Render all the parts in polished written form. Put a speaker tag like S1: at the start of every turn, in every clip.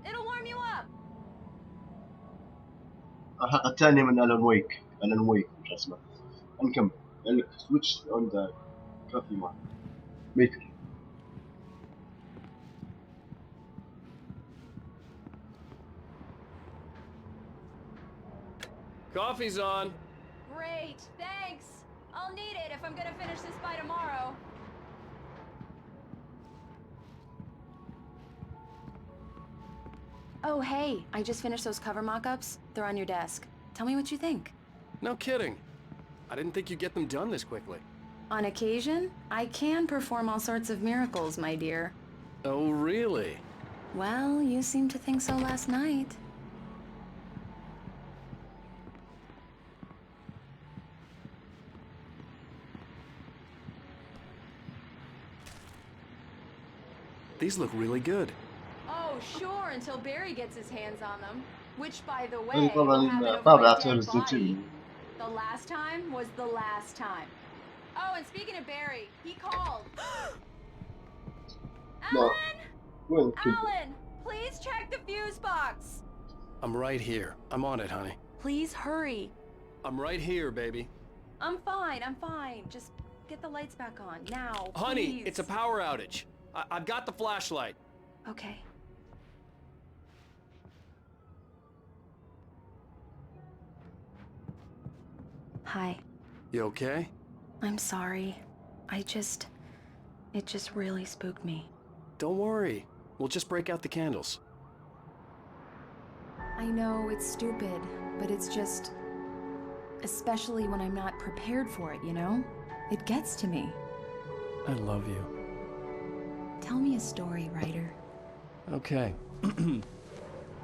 S1: It'll warm you up.
S2: الحلقة الثانية من ألان ويك مش اسمه. نكمل. قال لك switch on the coffee maker.
S3: Coffee's on.
S1: Great, thanks. I'll need it if I'm gonna finish this by tomorrow. Oh, hey, I just finished those cover mock-ups. They're on your desk. Tell me what you think.
S3: No kidding. I didn't think you'd get them done this quickly.
S1: On occasion, I can perform all sorts of miracles, my dear.
S3: Oh, really?
S1: Well, you seemed to think so last night.
S3: These look really good.
S1: Oh, sure, until Barry gets his hands on them. Which, by the way,
S2: هذه طبعا
S1: will have it over
S2: طابعة
S1: my dead
S2: الزيتون.
S1: body. The last time was the last time. Oh, and speaking of Barry, he called.
S2: No.
S1: Alan!
S2: وين كنت؟
S1: Alan! Please check the fuse box!
S3: I'm right here. I'm on it, honey.
S1: Please hurry.
S3: I'm right here, baby.
S1: I'm fine. Just get the lights back on, now,
S3: Honey,
S1: please.
S3: it's a power outage. I've got the flashlight.
S1: Okay. Hi.
S3: You okay?
S1: I'm sorry. It just really spooked me.
S3: Don't worry. We'll just break out the candles.
S1: I know it's stupid, but it's just... Especially when I'm not prepared for it, you know? It gets to me.
S3: I love you.
S1: Tell me a story, writer.
S3: Okay.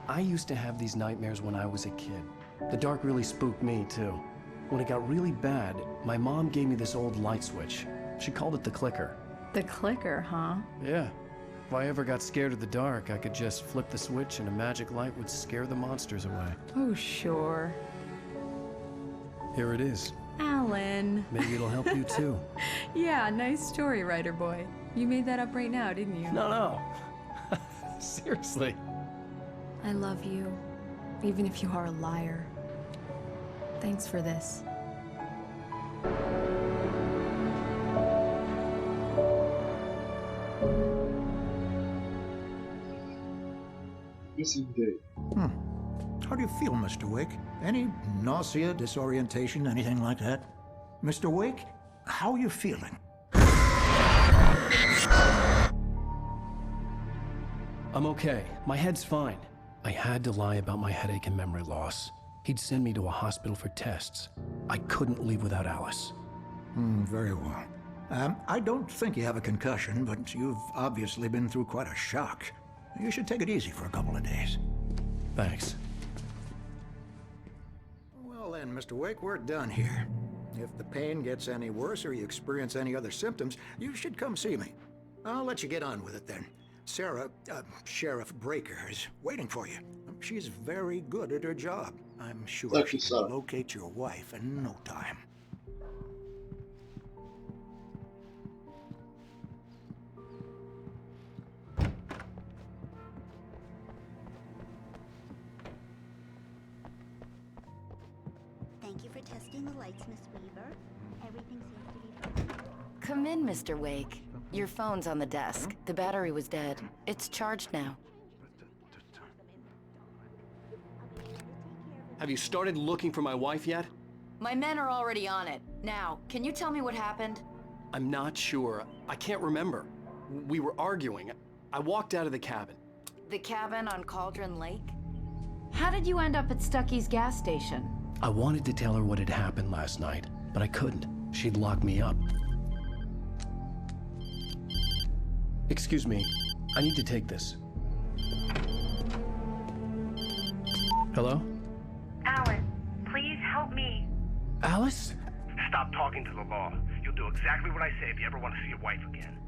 S3: I used to have these nightmares when I was a kid. The dark really spooked me, too. When it got really bad, my mom gave me this old light switch. She called it the clicker.
S1: The clicker, huh?
S3: Yeah. If I ever got scared of the dark, I could just flip the switch and a magic light would scare the monsters away.
S1: Oh, sure.
S3: Here it is.
S1: Alan.
S3: Maybe it'll help you, too.
S1: Yeah, nice story, writer boy. You made that up right now, didn't you?
S3: No. Seriously.
S1: I love you, even if you are a liar. Thanks for this.
S2: Missing day.
S4: How do you feel, Mr. Wake? Any nausea, disorientation, anything like that? Mr. Wake, how are you feeling?
S3: I'm okay. My head's fine. I had to lie about my headache and memory loss. He'd send me to a hospital for tests. I couldn't leave without Alice.
S4: Very well. I don't think you have a concussion, but you've obviously been through quite a shock. You should take it easy for a couple of days.
S3: Thanks.
S4: Well then, Mr. Wake, we're done here. If the pain gets any worse or you experience any other symptoms, you should come see me. I'll let you get on with it then. Sarah, Sheriff Breaker, is waiting for you. She's very good at her job. I'm sure
S2: Thank
S4: she
S2: you,
S4: can
S2: sir.
S4: locate your wife in no time.
S5: Thank you for testing the lights, Miss Weaver. Everything seems to be fine.
S6: Come in, Mr. Wake. Your phone's on the desk. The battery was dead. It's charged now.
S3: Have you started looking for my wife yet?
S6: My men are already on it. Now, can you tell me what happened?
S3: I'm not sure. I can't remember. We were arguing. I walked out of the cabin.
S6: The cabin on Cauldron Lake?
S7: How did you end up at Stucky's gas station?
S3: I wanted to tell her what had happened last night, but I couldn't. She'd locked me up. Excuse me. I need to take this. Hello?
S8: Alan, please help me.
S3: Alice?
S8: Stop talking to the law. You'll do exactly what I say if you ever want to see your wife again.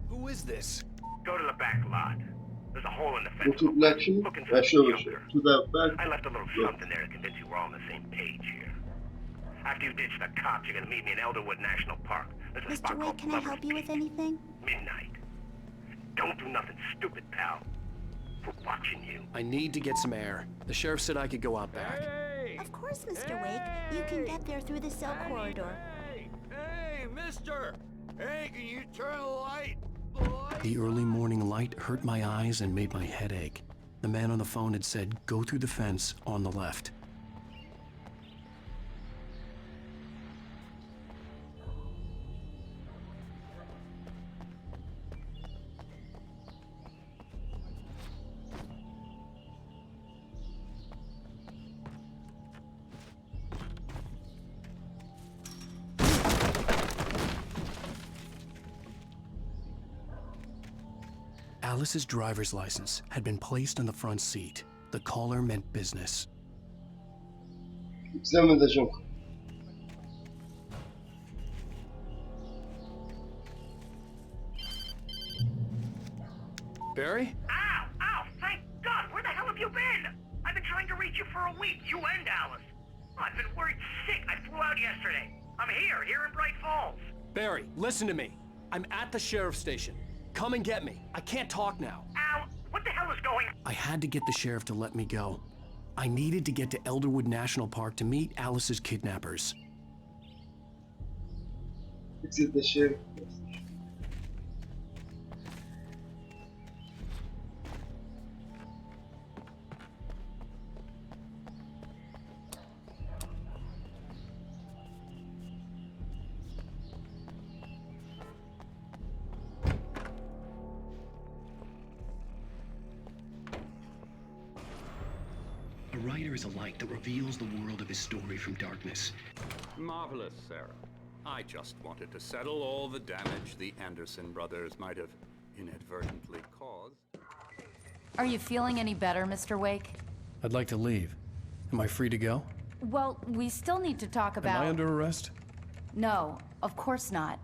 S3: Who is this?
S8: Go to the back lot. There's a hole in the
S2: Go
S8: fence.
S2: to election.
S8: Looking for the
S2: Show
S8: filter.
S2: to the back.
S8: I left a little something there to convince you we're all on the same page here. After you ditch the cops, you're gonna meet me in Elderwood National Park. There's a
S5: Mr.
S8: spot
S5: Wake,
S8: called
S5: can I
S8: Lover's
S5: help you with
S8: Peak.
S5: anything?
S8: Midnight. Don't do nothing stupid, pal. watching you.
S3: I need to get some air. The sheriff said I could go out back.
S5: Of course, Mr. Wake. You can get there through the cell corridor.
S4: Hey, mister! Hey, can you turn the light?
S3: The early morning light hurt my eyes and made my head ache. The man on the phone had said, go through the fence on the left. Alice's driver's license had been placed on the front seat. The caller meant business.
S2: Examine the junk.
S3: Barry?
S8: Ow! Ow! Thank God! Where the hell have you been? I've been trying to reach you for a week, you and Alice. I've been worried sick. I flew out yesterday. I'm here in Bright Falls.
S3: Barry, listen to me. I'm at the sheriff's station. Come and get me. I can't talk now.
S8: Al, what the hell is going on?
S3: I had to get the sheriff to let me go. I needed to get to Elderwood National Park to meet Alice's kidnappers.
S2: Exit the sheriff.
S3: A writer is a light that reveals the world of his story from darkness.
S9: Marvelous, Sarah. I just wanted to settle all the damage the Anderson brothers might have inadvertently caused.
S7: Are you feeling any better, Mr. Wake?
S3: I'd like to leave. Am I free to go?
S7: Well, we still need to talk about...
S3: Am I under arrest?
S7: No, of course not.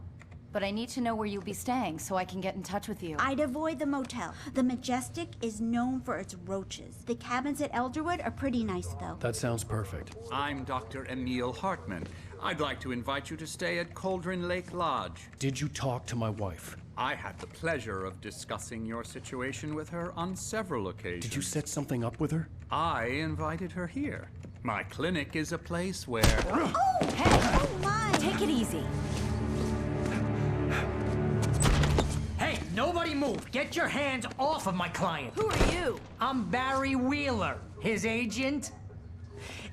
S7: But I need to know where you'll be staying so I can get in touch with you.
S5: I'd avoid the motel. The Majestic is known for its roaches. The cabins at Elderwood are pretty nice, though.
S3: That sounds perfect.
S9: I'm Dr. Emil Hartman. I'd like to invite you to stay at Cauldron Lake Lodge.
S3: Did you talk to my wife?
S9: I had the pleasure of discussing your situation with her on several occasions.
S3: Did you set something up with her?
S9: I invited her here. My clinic is a place where...
S5: Oh, hey! Oh, my!
S7: Take it easy.
S10: Hey, nobody move! Get your hands off of my client!
S7: Who are you?
S10: I'm Barry Wheeler, his agent.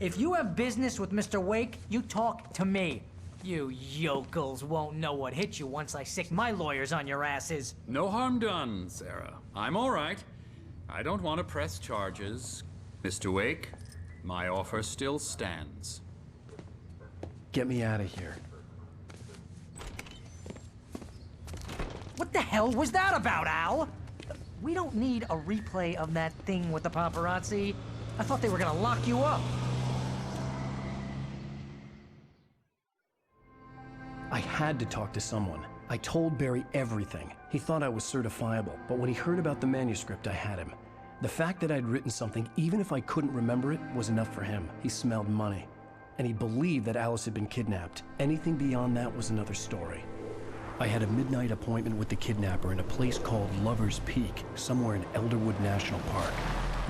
S10: If you have business with Mr. Wake, you talk to me. You yokels won't know what hit you once I sick my lawyers on your asses.
S9: No harm done, Sarah. I'm all right. I don't want to press charges. Mr. Wake, my offer still stands.
S3: Get me out of here.
S10: What the hell was that about, Al? We don't need a replay of that thing with the paparazzi. I thought they were gonna lock you up.
S3: I had to talk to someone. I told Barry everything. He thought I was certifiable, but when he heard about the manuscript, I had him. The fact that I'd written something, even if I couldn't remember it, was enough for him. He smelled money. And he believed that Alice had been kidnapped. Anything beyond that was another story. I had a midnight appointment with the kidnapper in a place called Lover's Peak, somewhere in Elderwood National Park.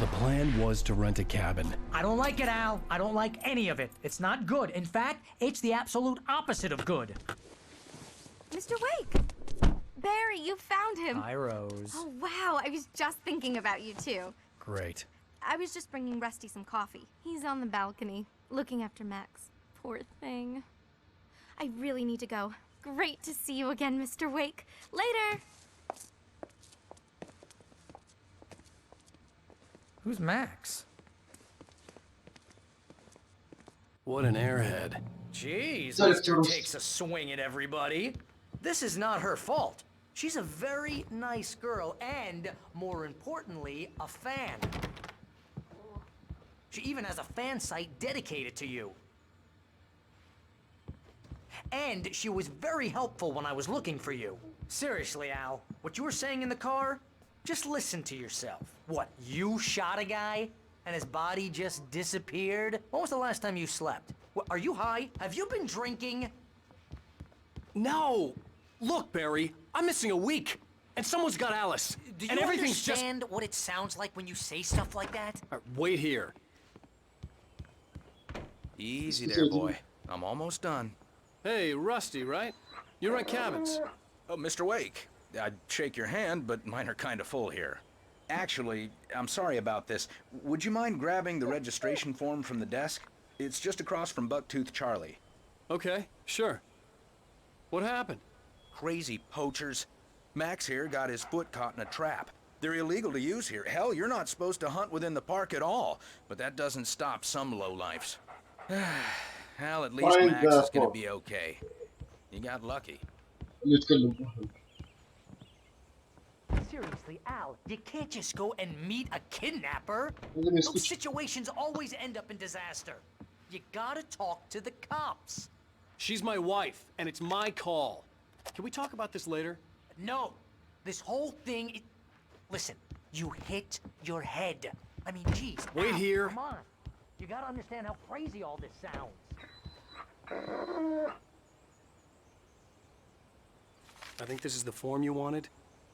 S3: The plan was to rent a cabin.
S10: I don't like it, Al. I don't like any of it. It's not good. In fact, it's the absolute opposite of good.
S11: Mr. Wake! Barry, you found him!
S10: Hi, Rose.
S11: Oh, wow. I was just thinking about you, too.
S3: Great.
S11: I was just bringing Rusty some coffee. He's on the balcony, looking after Max. Poor thing. I really need to go. Great to see you again, Mr. Wake. Later!
S10: Who's Max?
S3: What an airhead.
S10: Jeez,
S2: Sorry,
S10: Mr.
S2: Bruce.
S10: takes a swing at everybody. This is not her fault. She's a very nice girl and, more importantly, a fan. She even has a fan site dedicated to you. And she was very helpful when I was looking for you. Seriously, Al, what you were saying in the car, just listen to yourself. What, you shot a guy and his body just disappeared? When was the last time you slept? What, are you high? Have you been drinking?
S3: No! Look, Barry, I'm missing a week, and someone's got Alice.
S10: Do you
S3: And everything's just...
S10: understand what it sounds like when you say stuff like that?
S3: Wait here.
S12: Easy there, boy. I'm almost done.
S3: Hey, Rusty, right? You rent cabins.
S12: Oh, Mr. Wake. I'd shake your hand, but mine are kind of full here. Actually, I'm sorry about this. Would you mind grabbing the registration form from the desk? It's just across from Bucktooth Charlie.
S3: Okay, sure. What happened?
S12: Crazy poachers. Max here got his foot caught in a trap. They're illegal to use here. Hell, you're not supposed to hunt within the park at all. But that doesn't stop some lowlifes. Well, at least Max is gonna be okay. You got lucky.
S10: Seriously, Al, you can't just go and meet a kidnapper. Those situations always end up in disaster. You gotta talk to the cops.
S3: She's my wife, and it's my call. Can we talk about this later?
S10: No. This whole thing... Listen, you hit your head. I mean, geez.
S3: Wait here.
S10: Come on. You gotta understand how crazy all this sounds.
S3: I think this is the form you wanted.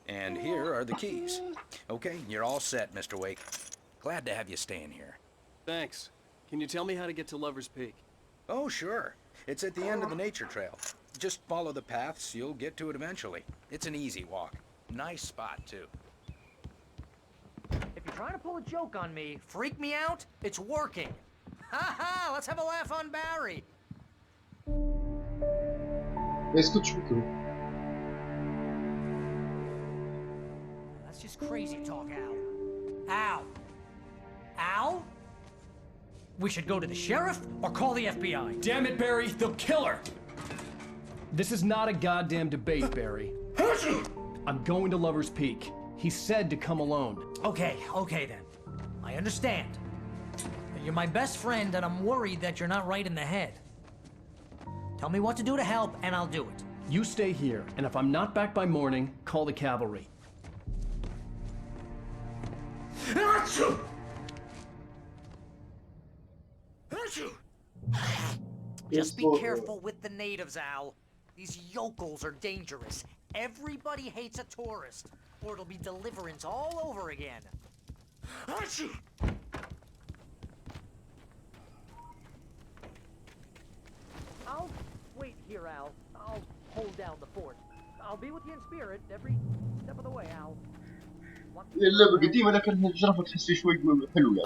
S12: And here are the keys. Okay, you're all set, Mr. Wake. Glad to have you staying here.
S3: Thanks. Can you tell me how to get to Lover's Peak?
S12: Oh, sure. It's at the end of the nature trail. Just follow the paths, you'll get to it eventually. It's an easy walk. Nice spot, too.
S10: If you're trying to pull a joke on me, freak me out, it's working. Ha ha! Let's have a laugh on Barry. That's just crazy talk, Al. Al? Al? We should go to the sheriff or call the FBI.
S3: Damn it, Barry, they'll kill her! This is not a goddamn debate, Barry. I'm going to Lover's Peak. He said to come alone.
S10: Okay then. I understand. You're my best friend, and I'm worried that you're not right in the head. Tell me what to do to help, and I'll do it.
S3: You stay here, and if I'm not back by morning, call the cavalry.
S10: Just be careful with the natives, Al. These yokels are dangerous. Everybody hates a tourist, or it'll be Deliverance all over again. I'll wait here, Al. I'll hold down the fort. I'll be with you in spirit every step of the way, Al.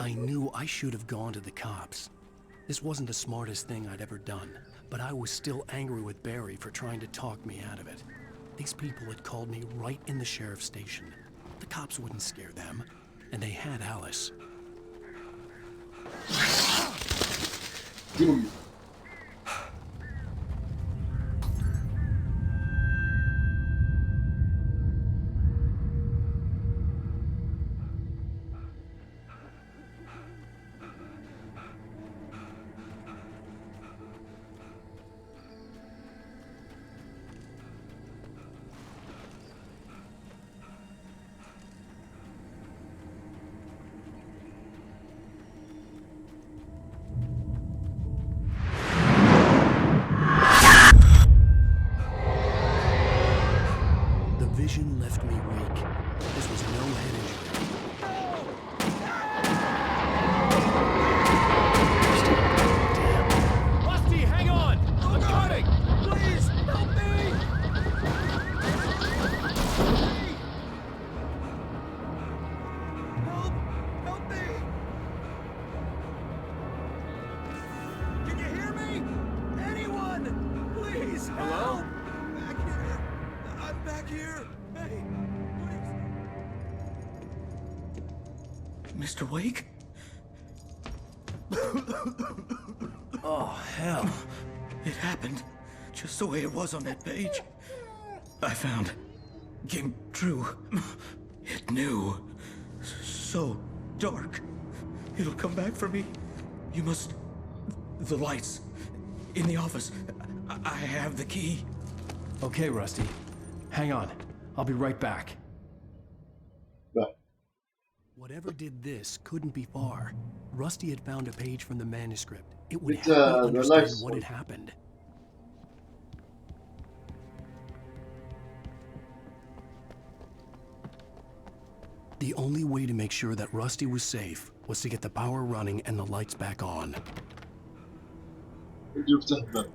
S3: I knew I should have gone to the cops. This wasn't the smartest thing I'd ever done, but I was still angry with Barry for trying to talk me out of it. These people had called me right in the sheriff's station. The cops wouldn't scare them, and they had Alice. Vision left me weak. This was no head injury. Rusty, hang on! I'm coming! Please, help me!
S4: Help me! Can you hear me? Anyone? Please,
S3: hello?
S4: Back here. I'm back here. Hey, please.
S10: Mr. Wake?
S3: Oh, hell.
S10: It happened just the way it was on that page. I found. Came true. It knew. So dark. It'll come back for me. You must... The lights. In the office. I have the key.
S3: Okay, Rusty. Hang on. I'll be right back. Whatever did this couldn't be far. Rusty had found a page from the manuscript. It would help me understand what had happened. The only way to make sure that Rusty was safe was to get the power running and the lights back on.
S2: بدي يفتح الباب.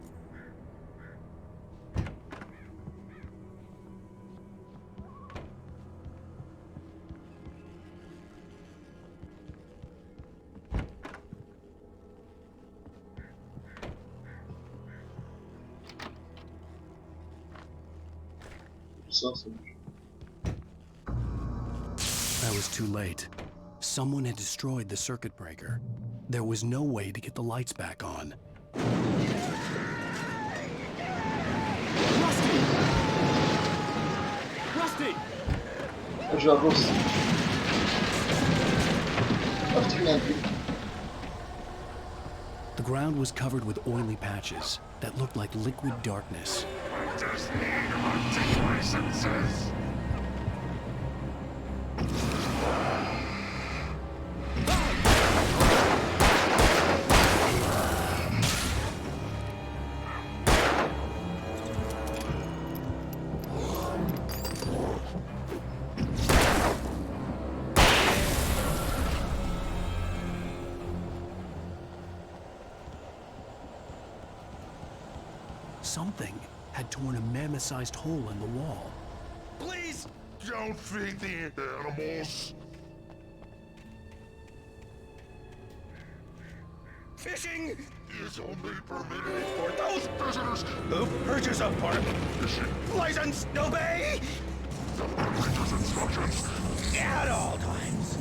S3: I was too late. Someone had destroyed the circuit breaker. There was no way to get the lights back on.
S13: Rusty!
S2: ارجع روس. افتح الباب.
S3: The ground was covered with oily patches that looked like liquid darkness. Something had torn a mammoth-sized hole in the wall.
S13: Please! Don't feed the animals! Fishing is only permitted for those visitors who purchase a park license obey the ranger's instructions at all times.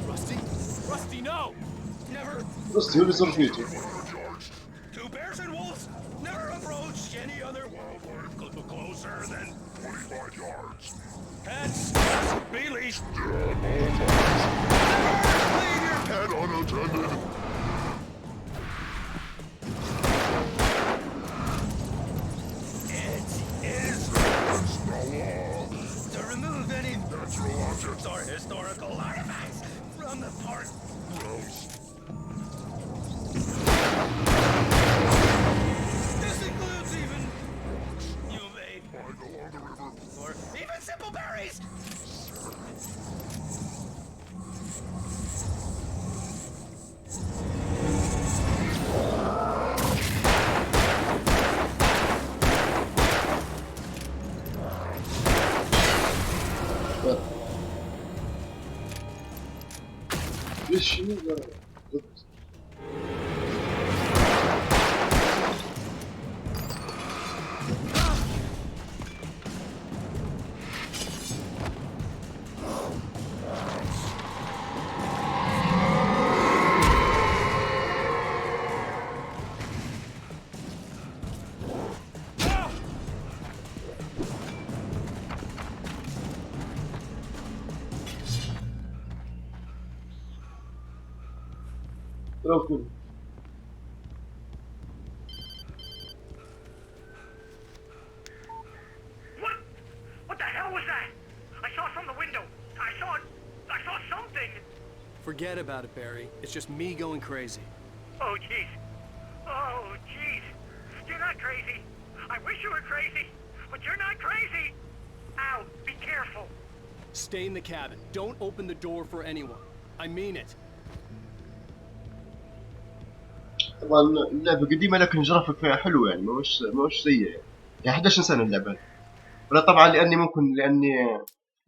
S13: Rusty? Rusty, no! Never!
S2: Rusty هو اللي صار فيته.
S13: To bears and wolves, never approach any other wildlife closer than 25 yards. Pets must be leashed. Never leave your pet unattended. It is against the law to remove any natural objects or historical artifacts from the park. Gross. This includes even UV along the river, or even simple berries.
S2: ليش What?
S8: What the hell was that? I saw it from the window. I saw something.
S3: Forget about it, Barry. It's just me going crazy.
S8: Oh, jeez. Oh, jeez. You're not crazy. I wish you were crazy, but you're not crazy. Ow, be careful.
S3: Stay in the cabin. Don't open the door for anyone. I mean it.
S2: طبعا اللعبة قديمة لكن جرافيك فيها حلو يعني مش سيء يعني 11 سنة اللعبة. ولا طبعا لاني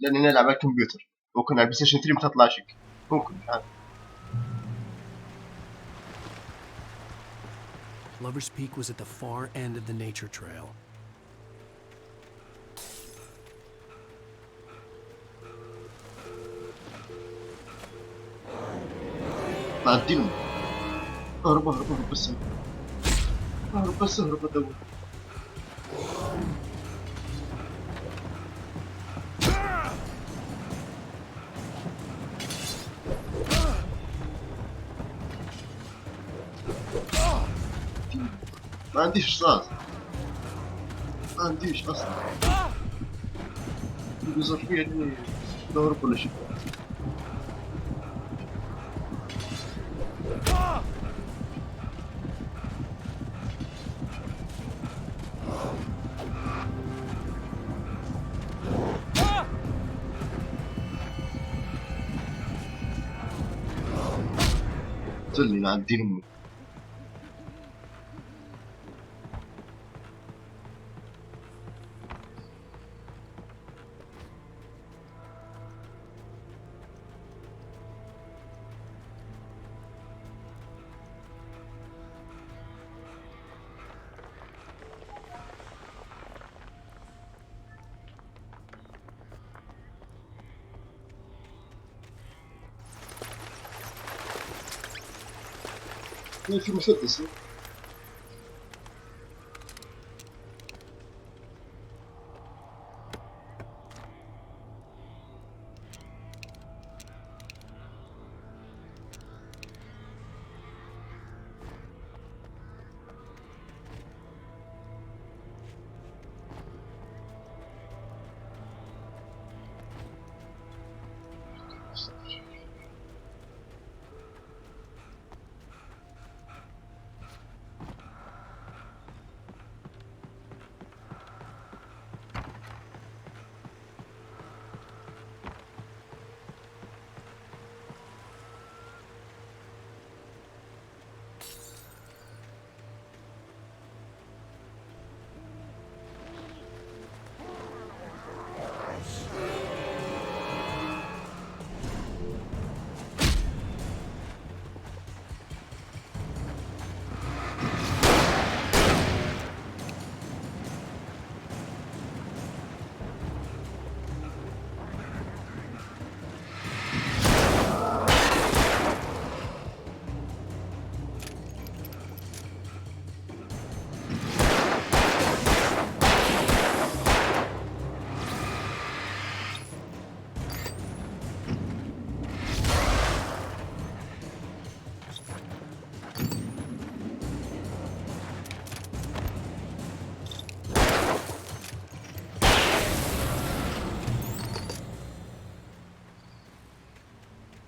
S2: نلعب على الكمبيوتر ممكن على البلاي ستيشن 3 ما تطلعش ممكن مش عارف.
S3: Lover's Peak was at the far end of the nature trail.
S2: معدين. اهرب بس اهرب ادور. ما عنديش رصاص ما عنديش اصلا بيصير فيه اني اهرب ولا شيء. نازلني نعدين امي. في مسدس.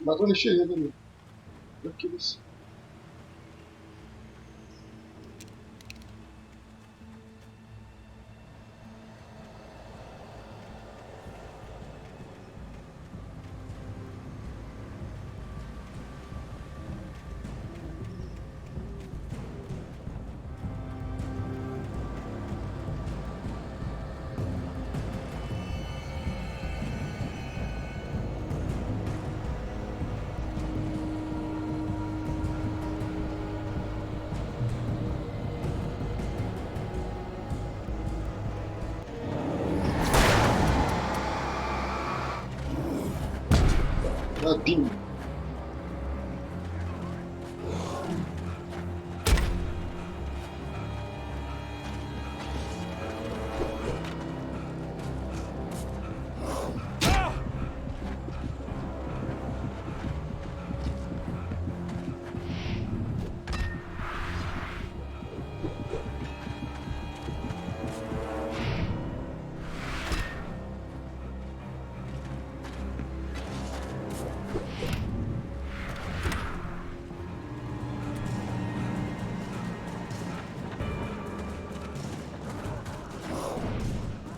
S2: ما أعطوني شيء هذول. بكي بس. الدين.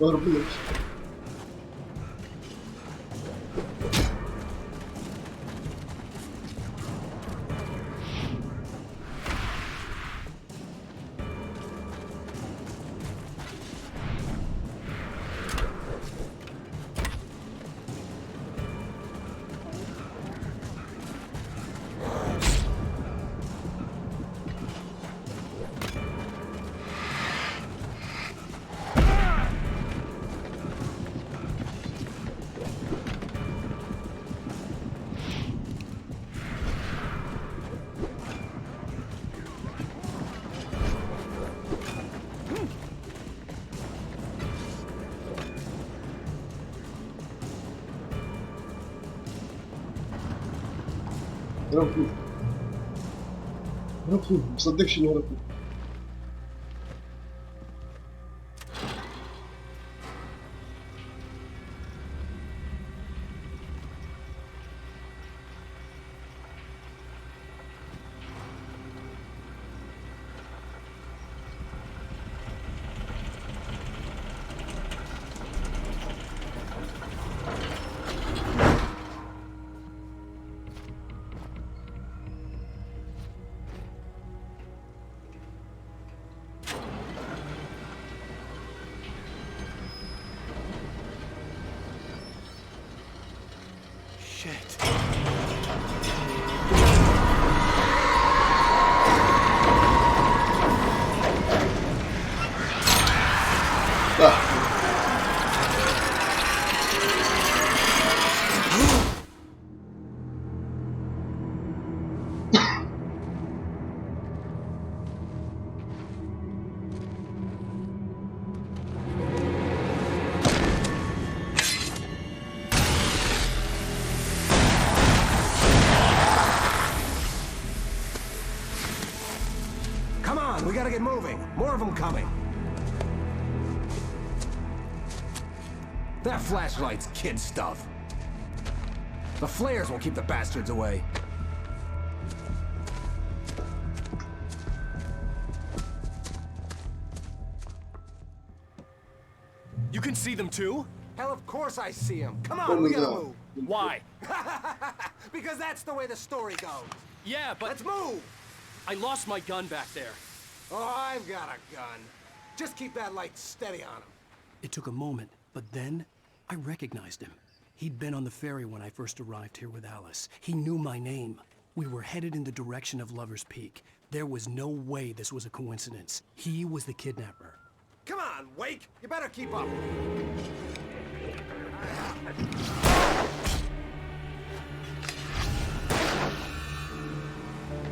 S2: ربنا. هرب فيه. هرب فيه. مصدقش انه هرب فيه.
S14: We gotta get moving. More of them coming. That flashlight's kid stuff. The flares will keep the bastards away.
S3: You can see them too?
S14: Hell, of course I see them. Come on, we gotta move.
S3: Why?
S14: Because that's the way the story goes.
S3: Yeah, but...
S14: Let's move!
S3: I lost my gun back there.
S14: Oh, I've got a gun. Just keep that light steady on him.
S3: It took a moment, but then I recognized him. He'd been on the ferry when I first arrived here with Alice. He knew my name. We were headed in the direction of Lover's Peak. There was no way this was a coincidence. He was the kidnapper.
S14: Come on, Wake! You better keep up.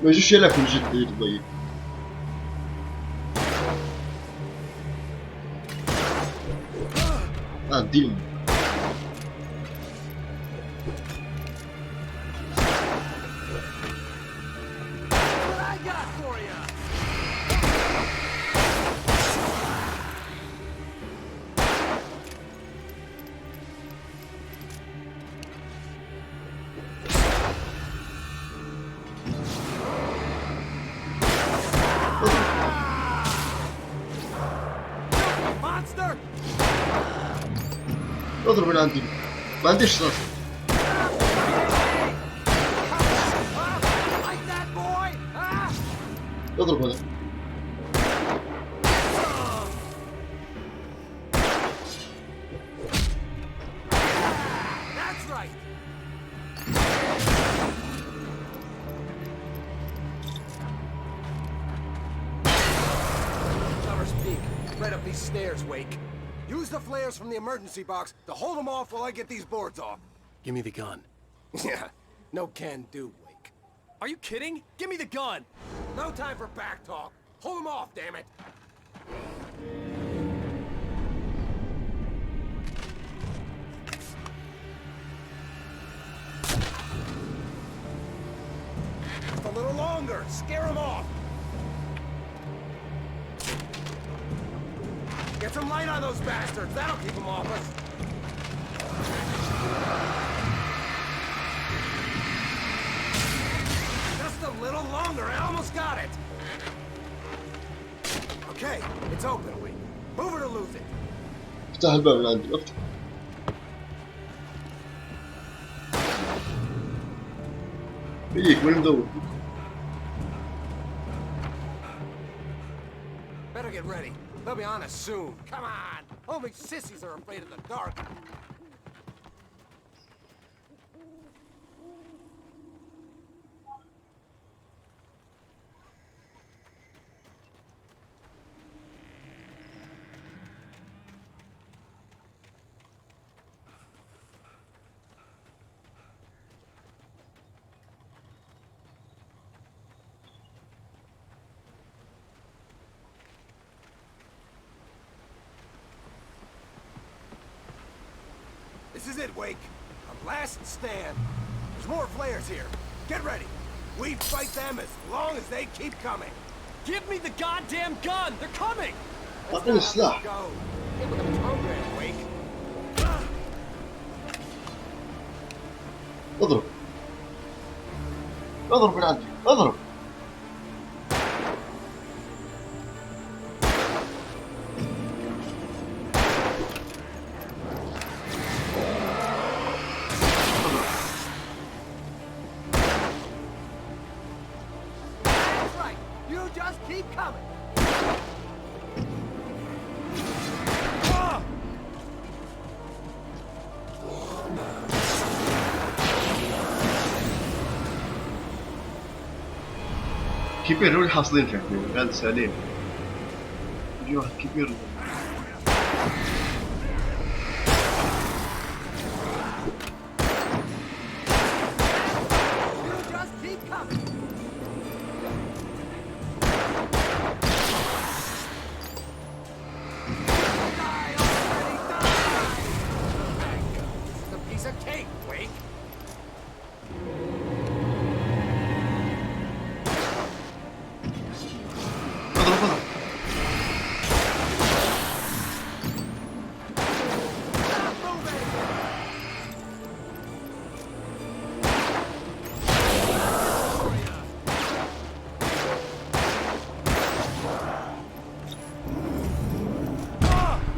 S2: ما يجيش لك من جديد ضيق. ديم. اضرب من عندي ما عنديش صوت اضرب هذا
S14: Lover's Peak, right up these stairs, Wake. Use the flares from the emergency box to hold them off while I get these boards off.
S3: Give me the gun.
S14: Yeah, no can do, Wake.
S3: Are you kidding? Give me the gun!
S14: No time for back talk. Hold them off, damn it. Just a little longer. Scare them off. Get some light on those bastards. That'll keep them off us. Just a little longer. I almost got it. Okay, it's open. Wait. Move it or lose it.
S2: افتح الباب من عندي افتح. بيك وين مدور؟
S14: Better get ready. They'll be on us soon. Come on! Only sissies are afraid of the dark. This is it, Wake. A last stand. There's more flares here. Get ready. We fight them as long as they keep coming.
S3: Give me the goddamn gun! They're coming!
S2: أعطيني السلاح.
S14: Go. Get with the program, Wake.
S2: اضرب. اضرب من عندي. اضرب. كبير هو اللي حاصلين فيه هذا سالين يجي واحد كبير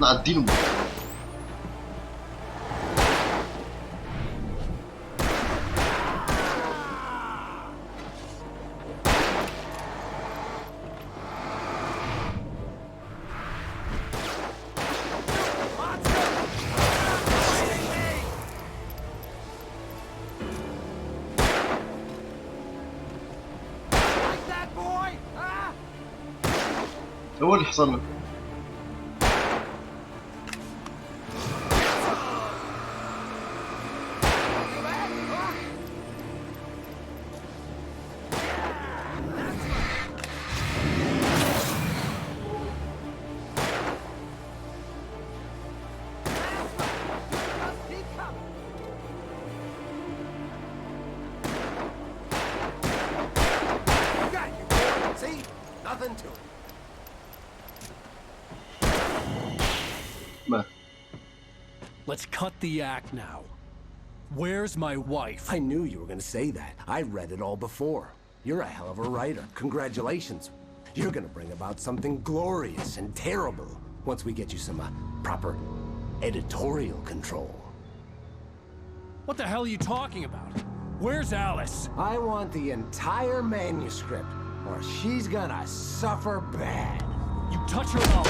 S2: معدين أمك. هو اللي حصل لك.
S14: Nothing to it.
S2: ما
S3: Let's cut the act now. Where's my wife?
S15: I knew you were gonna say that. I read it all before. You're a hell of a writer. Congratulations. You're gonna bring about something glorious and terrible once we get you some proper editorial control.
S3: What the hell are you talking about? Where's Alice?
S15: I want the entire manuscript, or she's gonna suffer bad.
S3: You touch her up.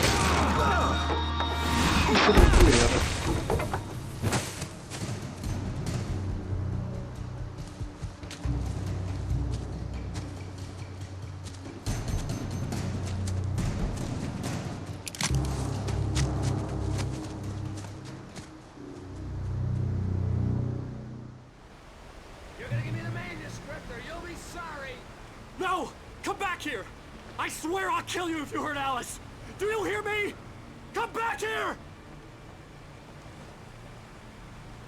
S14: You're gonna give me the manuscript or you'll be sorry.
S3: No! Come back here! I swear I'll kill you if you hurt Alice! Do you hear me? Come back here!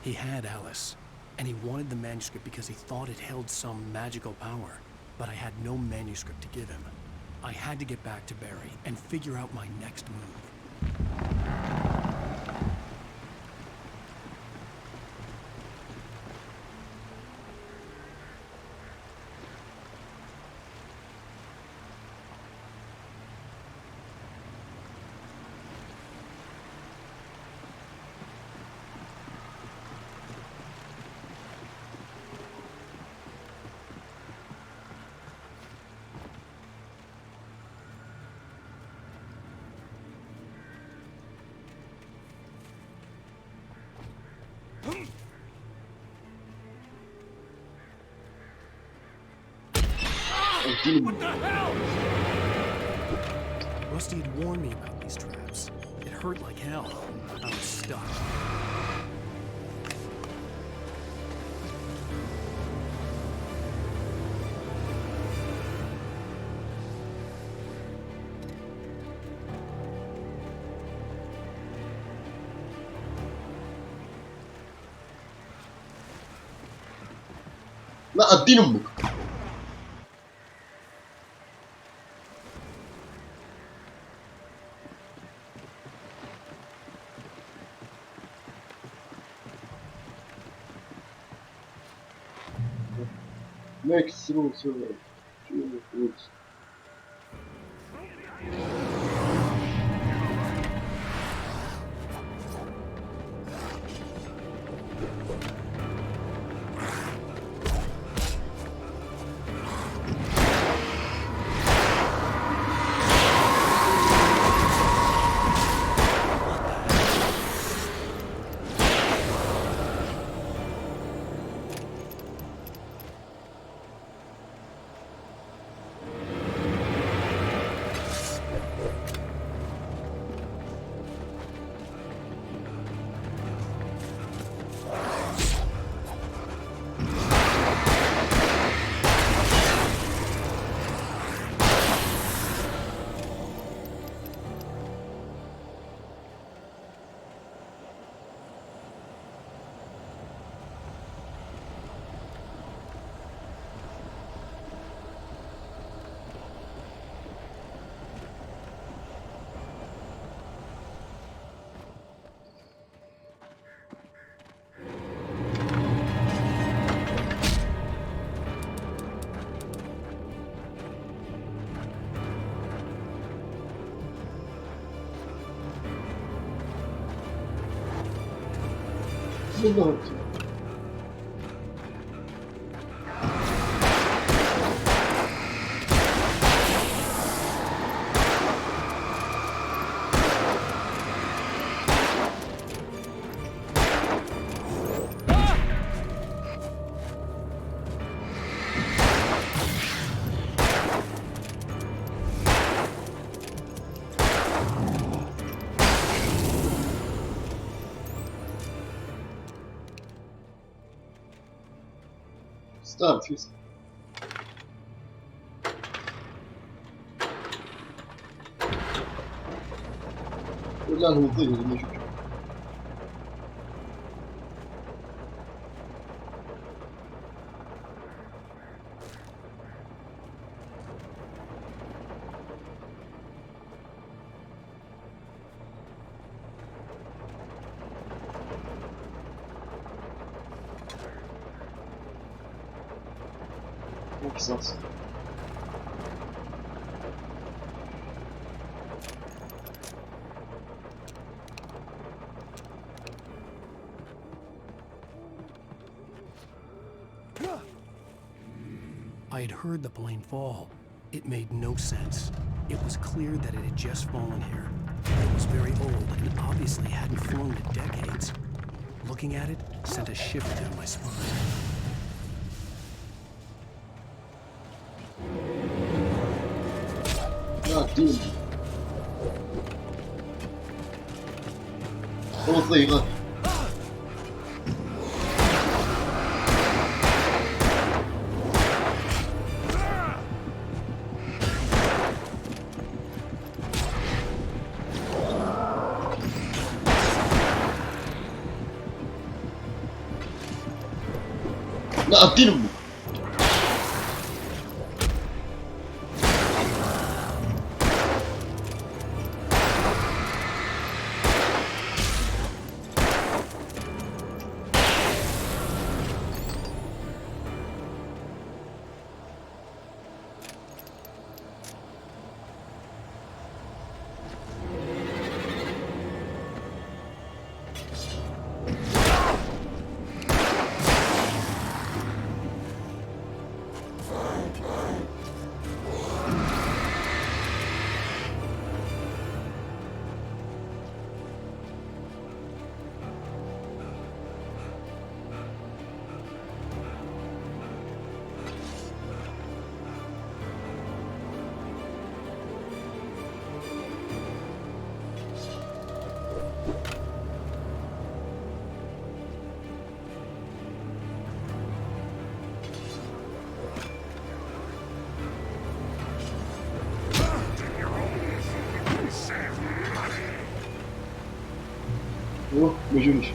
S3: He had Alice, and he wanted the manuscript because he thought it held some magical power. But I had no manuscript to give him. I had to get back to Barry and figure out my next move. What the hell? Rusty had warned me about these traps. It hurt like hell. I was stuck.
S2: لا الدين امك. Next through بالضبط. ستارت شو اسمه؟ ولا أنا مضيع اللي ما شفته. قصص.
S3: I had heard the plane fall. It made no sense. It was clear that it had just fallen here. It was very old and obviously hadn't flown in decades. Looking at it sent a shiver down my spine.
S2: دين وظيفة لا الدين أمه ما يجونيش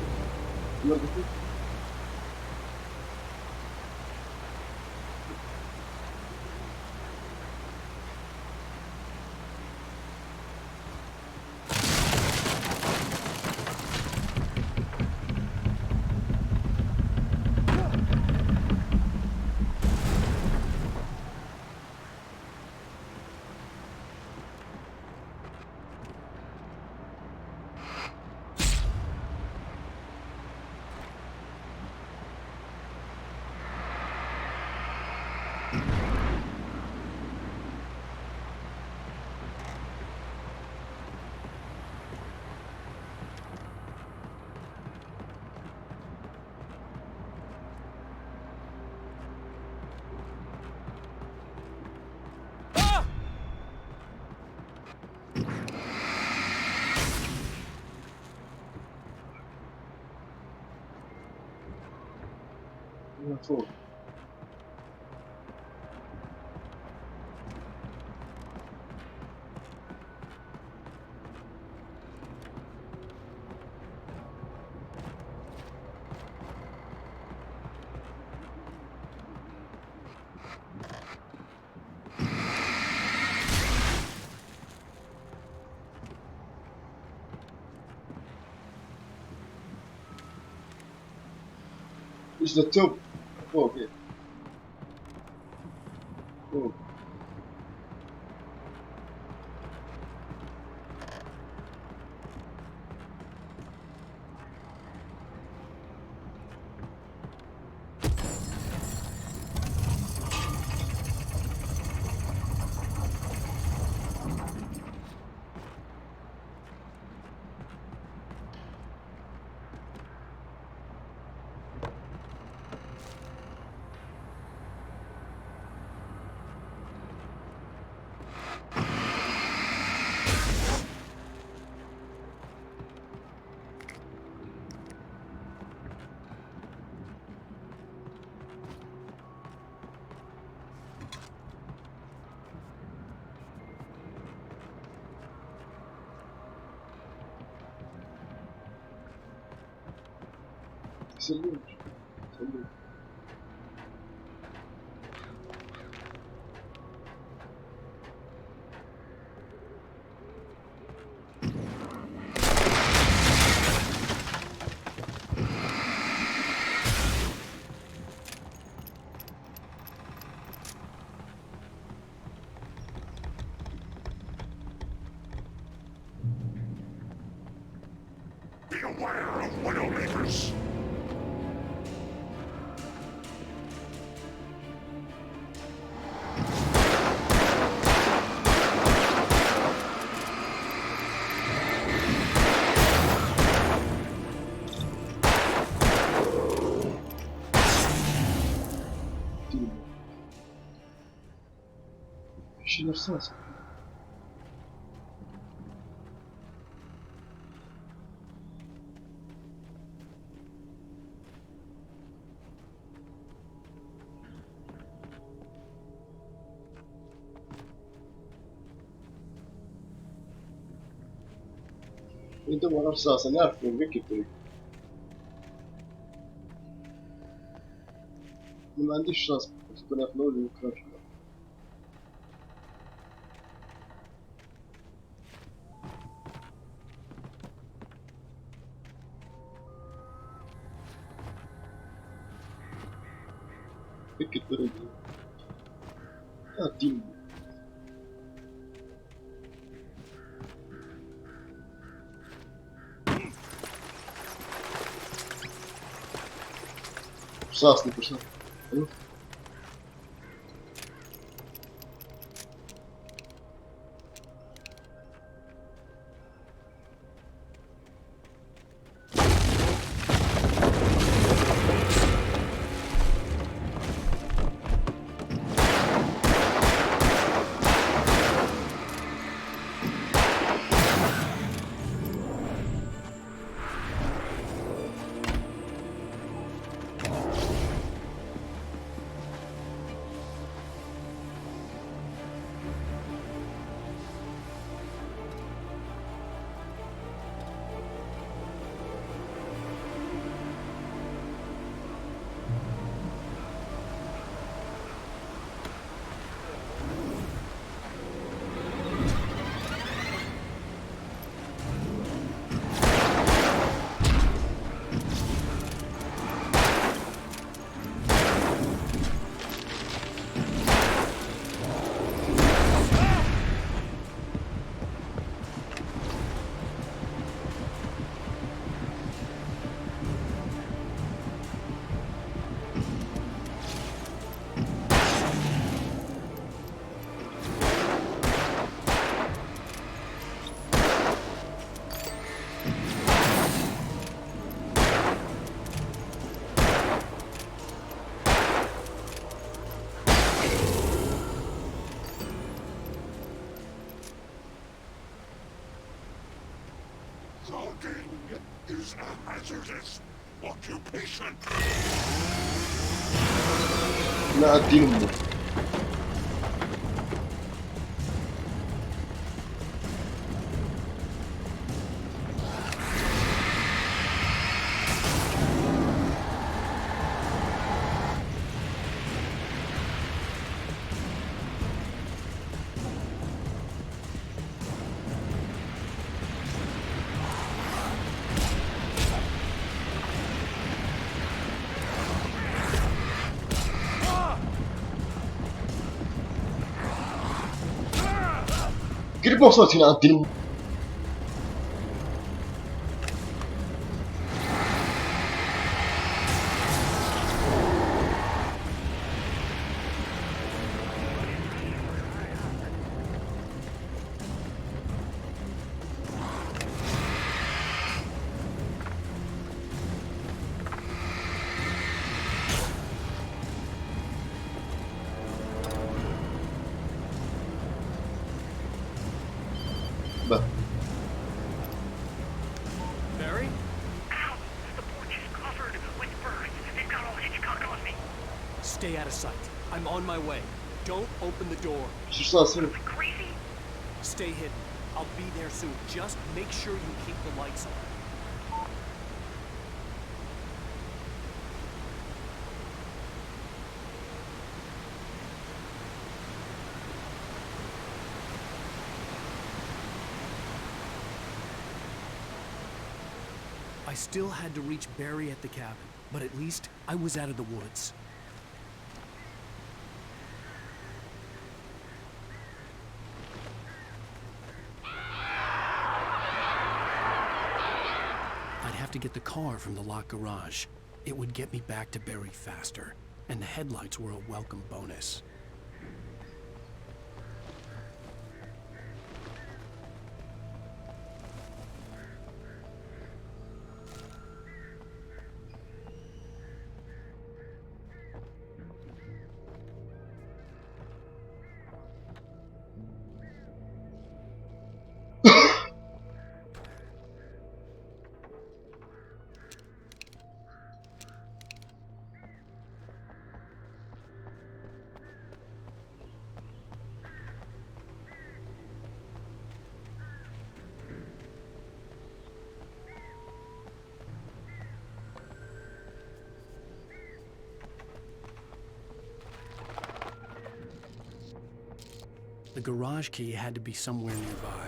S2: فوق ايش ذا التوب فوق كيف فوق سلم سلم.
S13: Beware of widowmakers.
S2: ايش الرصاص؟ يدور رصاص انا اعرف من ذيك الطريق. ما عنديش رصاص بس كنا في الاول يمكن. ذيك الطريق دين رصاصني رصاص. ايوه
S13: Logging is a hazardous occupation.
S2: لا الدين قريب ما وصلت هنا الدين.
S3: Barry?
S8: Ow! The porch is covered with birds. They've got all Hitchcock on me.
S3: Stay out of sight. I'm on my way. Don't open the door.
S8: Crazy?
S3: Stay hidden. I'll be there soon. Just make sure you keep the lights on. I still had to reach Barry at the cabin, but at least I was out of the woods. I'd have to get the car from the locked garage. It would get me back to Barry faster, and the headlights were a welcome bonus. The garage key had to be somewhere nearby.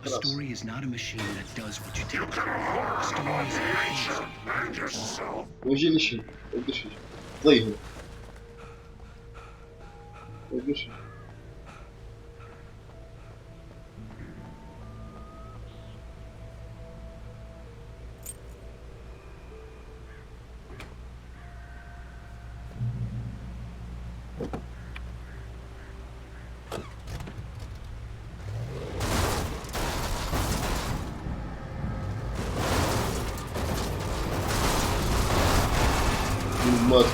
S3: A story is not a machine that does what you tell it. A story is a machine.
S13: Mind yourself.
S2: وجه ليش ودش ضيه ودش ما قلت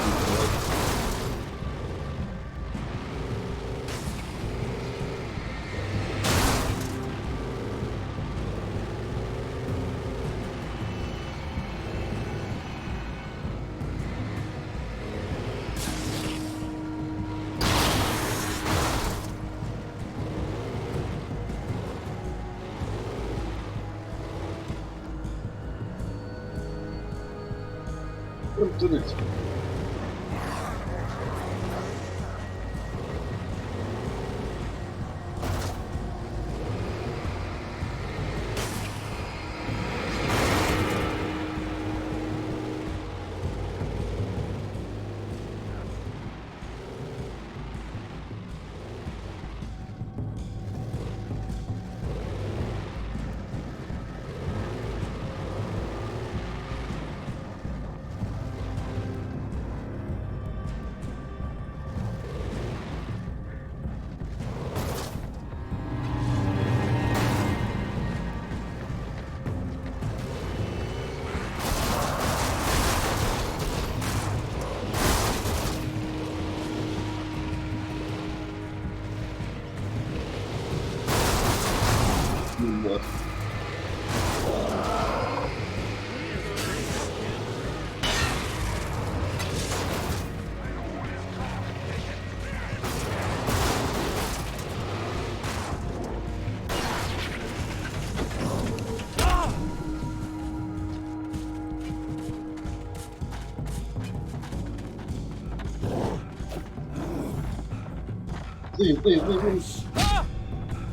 S2: طيب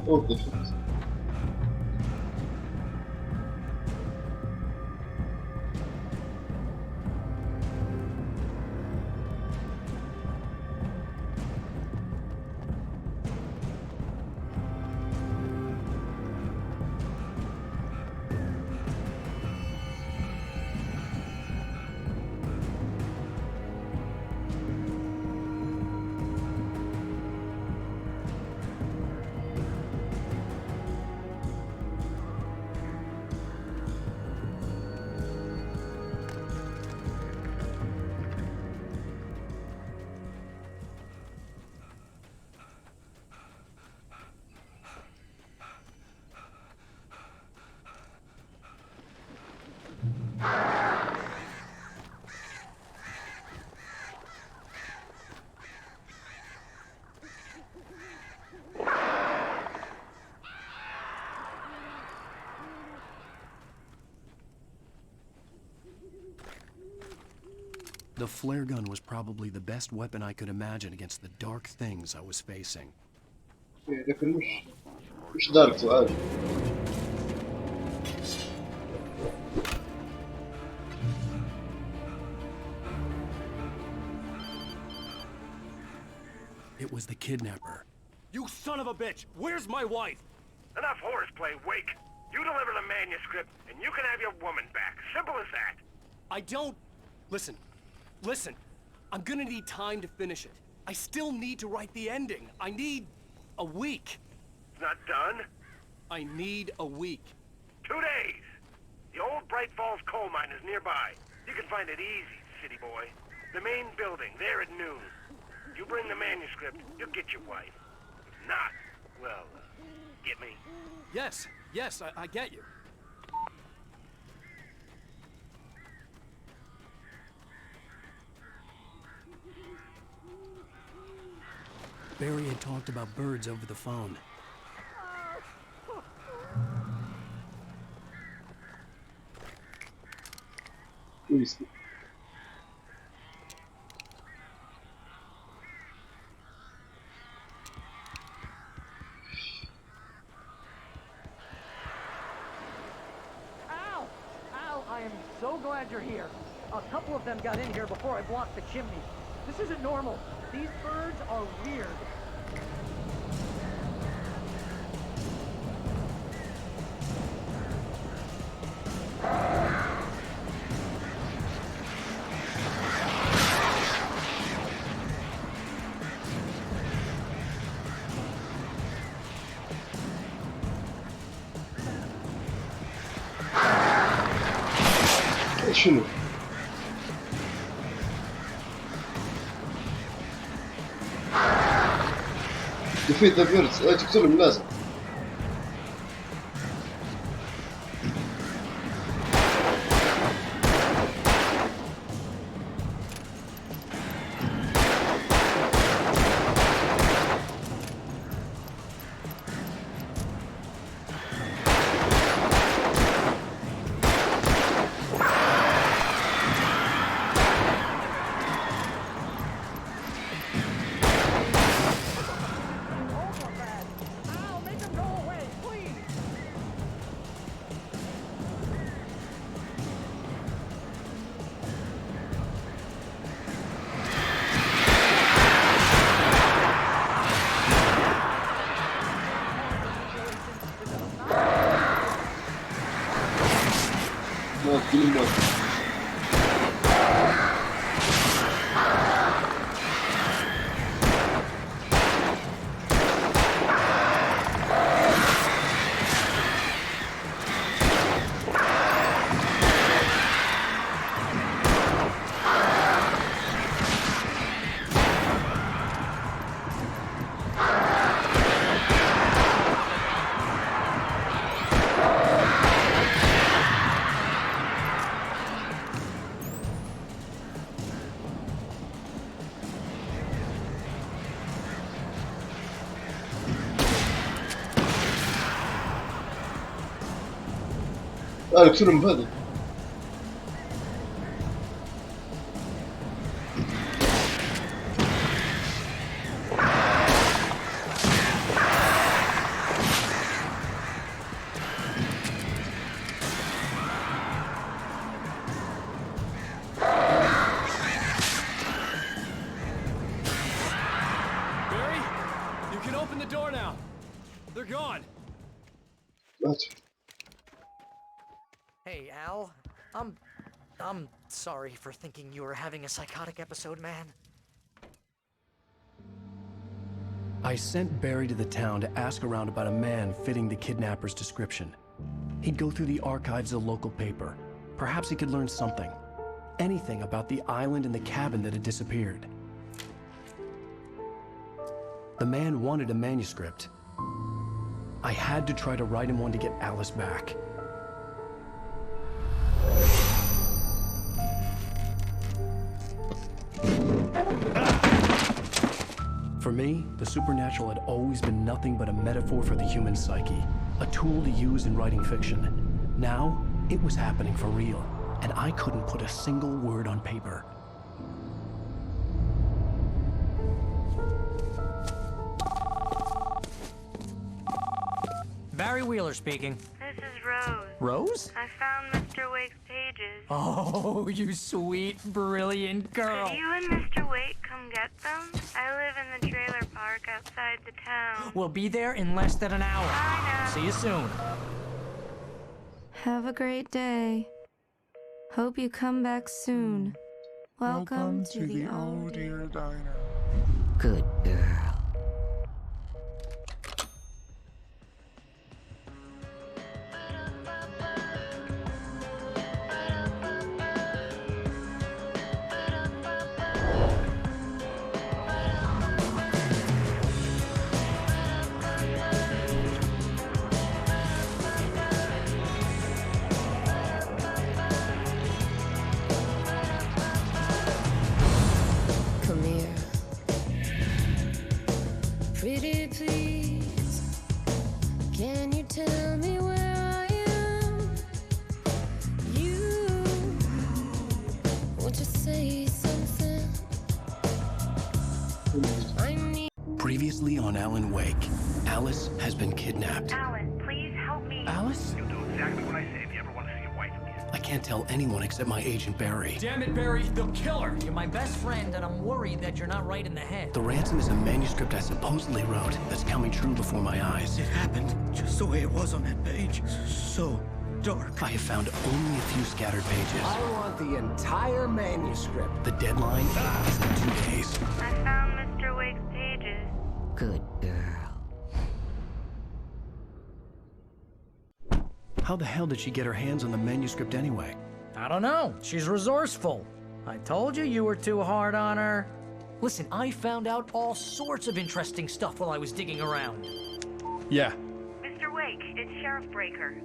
S2: اوقف
S3: The flare gun was probably the best weapon I could imagine against the dark things I was facing.
S2: لكن مش دارك سؤال
S3: It was the kidnapper.
S14: You son of a bitch! Where's my wife?
S8: Enough horseplay, Wake. You deliver the manuscript, and you can have your woman back. Simple as that.
S14: I don't... Listen. I'm gonna need time to finish it. I still need to write the ending. I need a week.
S8: It's not done?
S14: I need a week.
S8: 2 days. The old Bright Falls coal mine is nearby. You can find it easy, city boy. The main building, there at noon. You bring the manuscript, you'll get your wife. If not, well, get me?
S14: Yes, I get you.
S3: Barry had talked about birds over the phone.
S10: Al, I am so glad you're here. A couple of them got in here before I blocked the chimney. This isn't normal. These birds are weird.
S2: شنو؟ defeat the birds. تقتلهم لازم. اقتلهم بهذا.
S14: Barry, you can open the door now. They're gone.
S2: What?
S10: Hey, Al. I'm sorry for thinking you were having a psychotic episode, man.
S3: I sent Barry to the town to ask around about a man fitting the kidnapper's description. He'd go through the archives of the local paper. Perhaps he could learn something. Anything about the island and the cabin that had disappeared. The man wanted a manuscript. I had to try to write him one to get Alice back. For me, the supernatural had always been nothing but a metaphor for the human psyche, a tool to use in writing fiction. Now, it was happening for real, and I couldn't put a single word on paper.
S10: Barry Wheeler speaking.
S16: This is Rose.
S10: Rose?
S16: I found Mr. Wake's pages.
S10: Oh, you sweet, brilliant girl.
S16: Could you and Mr. Wake come get them? I live in the trailer park. outside the town.
S10: We'll be there in less than an hour. See you soon.
S11: Have a great day. Hope you come back soon. Welcome to the Oh Dear
S14: Diner.
S10: Good girl.
S17: Come here. Pretty please, can you tell me where I am? You want to say something? I need.
S3: Previously on Alan Wake, Alice has been kidnapped.
S16: Alan, please help me.
S3: Alice?
S8: You'll do exactly what I say if you ever want to see your wife again.
S3: I can't tell anyone except my agent Barry.
S10: Damn it, Barry, they'll kill her. You're my best friend, and I'm worried that you're not right in the head.
S3: The ransom is a manuscript I supposedly wrote that's coming true before my eyes.
S18: It happened just the way it was on that page. So dark.
S3: I have found only a few scattered pages.
S15: I want the entire manuscript.
S3: The deadline is in 2 days.
S16: I found Mr. Wake's pages.
S10: Good girl.
S3: How the hell did she get her hands on the manuscript anyway?
S10: I don't know. She's resourceful. I told you you were too hard on her. Listen, I found out all sorts of interesting stuff while I was digging around.
S3: Yeah.
S16: Mr. Wake, it's Sheriff Breaker.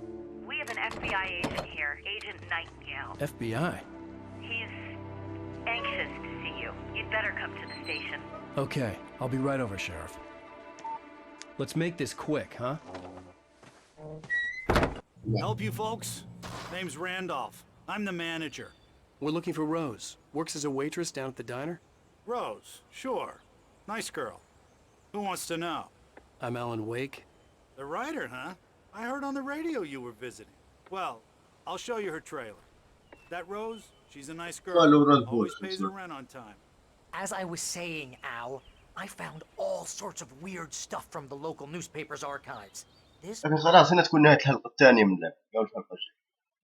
S16: We have an FBI agent here, Agent Nightingale.
S3: FBI?
S16: He's anxious to see you. You'd better come to the station.
S3: Okay, I'll be right over, Sheriff. Let's make this quick, huh?
S19: Help you folks? Name's Randolph. I'm the manager.
S3: We're looking for Rose. Works as a waitress down at the diner.
S19: Rose, sure. Nice girl. Who wants to know?
S3: I'm Alan Wake.
S19: The writer, huh? I heard on the radio you were visiting. Well, I'll show you her trailer. That Rose, she's a nice girl. Always pays her rent on time.
S10: As I was saying, Al, I found all sorts of weird stuff from the local newspaper's archives. This
S2: لكن خلاص هنا تكون نهاية الحلقة الثانية من اللعبة، أو الحلقة الجاية.